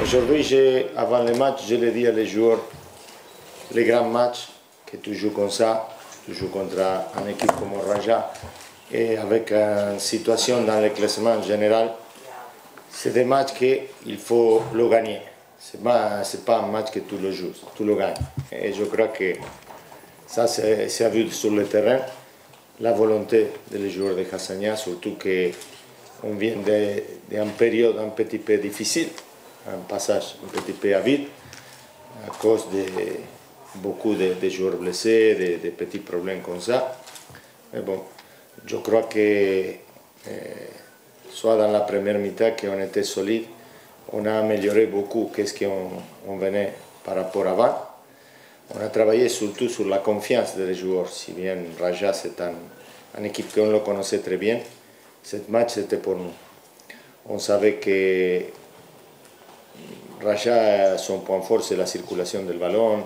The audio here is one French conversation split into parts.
Aujourd'hui, avant le match, je l'ai dit à les joueurs, les grands matchs, que tu joues comme ça, tu joues contre une équipe comme Raja, et avec une situation dans le classement en général, c'est des matchs qu'il faut le gagner. Ce n'est pas un match que tu le joues, tu le gagnes. Et je crois que ça, c'est vu sur le terrain, la volonté des joueurs de Hassania, surtout qu'on vient d'une période un petit peu difficile, un passage un petit peu à vide, à cause de beaucoup de joueurs blessés, de petits problèmes comme ça. Mais bon, je crois que soit dans la première mi-temps qu'on était solide, on a amélioré beaucoup qu'est-ce qu'on venait par rapport à avant. On a travaillé surtout sur la confiance des joueurs, si bien Raja c'est une équipe qu'on le connaissait très bien. Ce match c'était pour nous. On savait que Raja, son point fort c'est la circulation du ballon.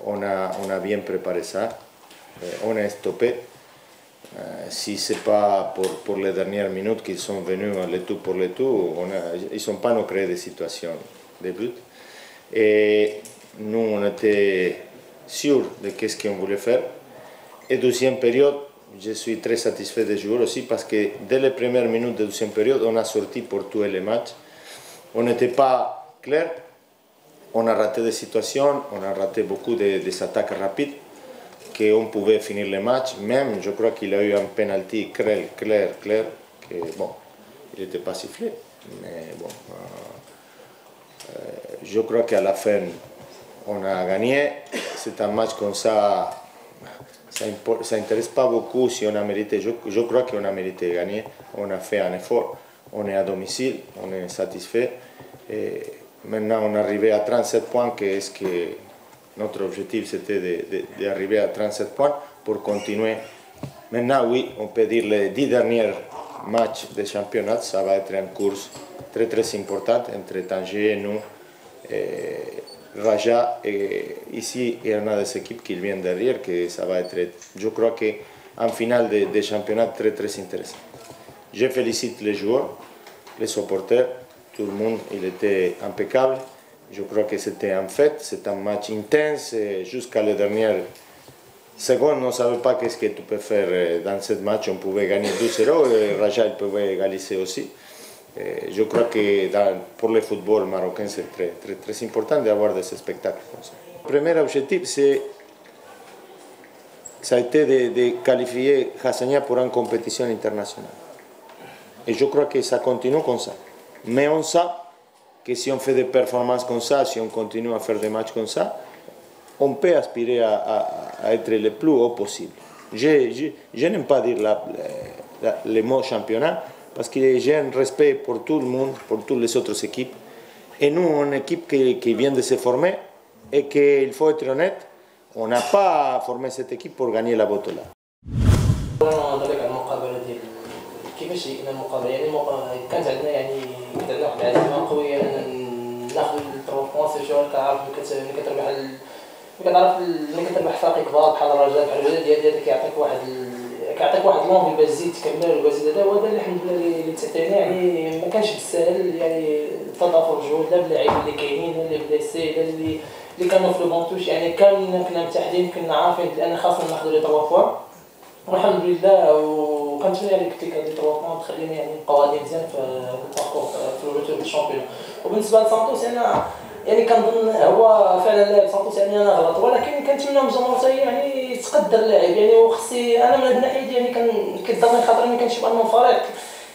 On a bien préparé ça. On a stoppé. Si ce n'est pas pour les dernières minutes qu'ils sont venus le tout pour le tout, ils n'ont pas nous créé des situations de but. Et nous, on était sûrs de ce qu'on voulait faire. Et deuxième période, je suis très satisfait des joueurs aussi parce que dès les premières minutes de deuxième période, on a sorti pour tuer les matchs. On n'était pas clair, on a raté des situations, on a raté beaucoup des attaques rapides. Qu'on pouvait finir le match, même je crois qu'il a eu un penalty clair, que bon, il n'était pas sifflé, mais bon, je crois qu'à la fin, on a gagné. C'est un match comme ça n'intéresse pas beaucoup si on a mérité. Je crois qu'on a mérité de gagner, on a fait un effort, on est à domicile, on est satisfait, et maintenant on est arrivé à 37 points, qu'est-ce que notre objectif c'était d'arriver à 37 points pour continuer. Maintenant, oui, on peut dire les 10 derniers matchs de championnat, ça va être une course très très importante entre Tanger, nous, Raja, et ici il y en a des équipes qui viennent derrière, que ça va être, je crois qu'en finale de championnat très très intéressant. Je félicite les joueurs, les supporters, tout le monde, il était impeccable. Je crois que c'était un fait, c'est un match intense, jusqu'à la dernière seconde, on ne savait pas qu'est-ce que tu peux faire dans ce match, on pouvait gagner 2-0 et Raja pouvait égaliser aussi. Je crois que pour le football marocain, c'est très, très, très important d'avoir des spectacles comme ça. Le premier objectif, ça a été de qualifier Hassania pour une compétition internationale. Et je crois que ça continue comme ça. Mais on sait que si on fait des performances comme ça, si on continue à faire des matchs comme ça, on peut aspirer à être le plus haut possible. Je n'aime pas dire le mot championnat, parce que j'ai un respect pour tout le monde, pour toutes les autres équipes. Et nous, on est une équipe qui vient de se former, et qu'il faut être honnête, on n'a pas formé cette équipe pour gagner la Botola. كيفاش كنا المقابله يعني كانت عندنا يعني كانت عندنا واحد العزيمه قويه ناخذ الثرو بوان سيرتو كتعرف ملي كتربح فريق كبار بحال الرجاء بحال الوداد ديالك كيعطيك واحد لونفي باش تزيد تكمل وباش هذا هو اللي الحمد لله اللي تحتاجنا يعني ما كانش بالسهل يعني تضافر الجهود لا باللاعبين اللي كاينين لا اللي بليسي لا اللي كانوا في البونتوش يعني كنا متحدين كنا عارفين بان خاصنا ناخذوا لي 3 بوان والحمد لله وكنتمنى يعني قلت لك هذه 3 بوان تخليني يعني نبقاو غادي مزيان في الباركور في الروتور بالشامبيون. وبالنسبه لسانتوس يعني كنظن هو فعلا لاعب سانتوس يعني انا غلط ولكن كنتمنى من الجمهور يعني يتقدر اللاعب يعني وخصي انا من هذه الناحيه يعني كيضرني خاطر ملي كنشوف انه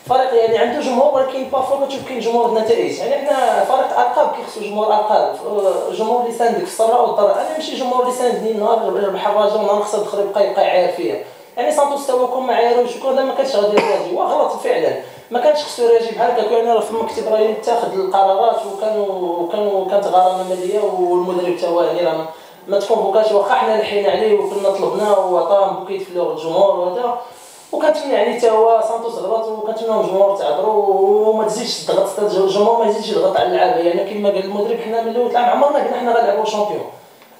فريق يعني عنده جمهور ولكن بارفو كتشوف كاين جمهور النتائج يعني حنا فريق القاب كيخصو جمهور القاب جمهور اللي ساندك في السراء والضراء انا ماشي جمهور اللي ساندني نهار ربح الرجاء ونهار خسر الاخر يبقى عاير فيا يعني سانتوس توا كون ما عايروش وكذا ما كانش غادي يراجي وغلط فعلا ما كانش خصو يراجي بحال هكا كان في المكتب راه يتاخذ القرارات كانت غرامه ماليه والمدرب تا هو يعني راه ما تكونفوكاش واخا حنا لحينا عليه وكنا طلبناه وعطاه بوكيت فلور الجمهور وهذا وكنتمنى يعني تا هو سانتوس غلط وكنتمنى الجمهور تعذروا وما تزيدش تضغط الجمهور ما يزيدش يضغط على اللعابه يعني كما قال المدرب حنا من الاول العام عمرنا قلنا حنا غنلعبوا شامبيون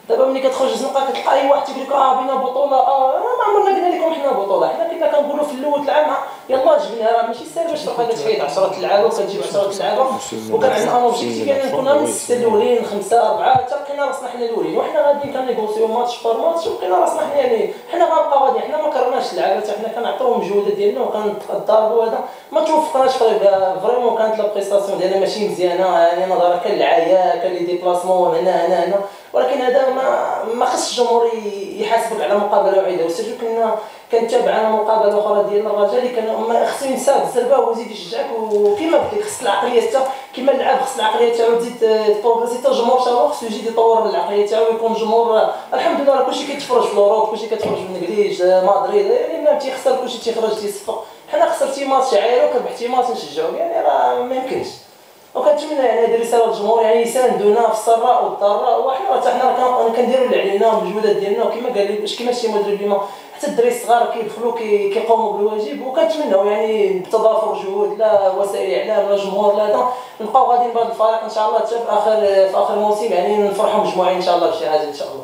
دابا ملي كتخرج الزنقه كتلقى اي واحد تيقول لك بينا بطوله، ما عمرنا قلنا لكم حنا بطوله، حنا كنا كنقولوا في الاول العام يلاه جبناها، راه ماشي ساهل باش تبقى كتحيد 10 لعابه وكتجيب 10 لعابه، وكان عندنا اوبجيكتيف يعني كنا من 6 الاولين 5 4 حتى لقينا راسنا حنا الاولين، وحنا غاديين كنيغوسيو ماتش بار ماتش ولقينا راسنا حنا يعني حنا غنبقاو غاديين، حنا ما كرهناش اللعابه حتى حنا كنعطيوهم الجهود ديالنا وكنضربوا هذا ما توفقناش فريمون، كانت لا بريستاسيون ديالنا ماشي مزيانه يعني نظرا كان العيا كان لي ديبلاسمون هنا، ولكن هذا ما خص الجمهور يحاسبك على مقابله وحيده، وسيرتو كنت تابعنا مقابله اخرى ديال الرجاء اللي كان خصو ينسى الزربه ويزيد يشجعك، وكما قلت لك خص العقليه حتى كما اللعاب خص العقليه تاعو تزيد تبروغريسي، حتى الجمهور تاعو خصو يزيد يطور من العقليه تاعو ويكون الجمهور الحمد لله راه كلشي كيتفرج في الاوروب، كلشي كيتفرج في الانجليز مدريد، يعني ما تيخسر كلشي تيخرج تيصفق، حنا خسرتي ماتش عايره وكربحتي ماتش نشجعو، يعني راه ما يمكنش. وكنتمنى يعني هذه رساله للجمهور يعني يساندونا في السراء والضراء، وحنا حتى حنا كنديروا اللي علينا بالمجهودات ديالنا، وكما قال لي كيما شي مدرب اليوم حتى الدراري الصغار كيدخلوا كيقوموا بالواجب، وكنتمنوا يعني بتضافر جهود لا وسائل اعلام لا جمهور لا هذا نبقاو غاديين بهذا الفريق ان شاء الله حتى في اخر موسم يعني نفرحوا مجموعين ان شاء الله بشي حاجه ان شاء الله.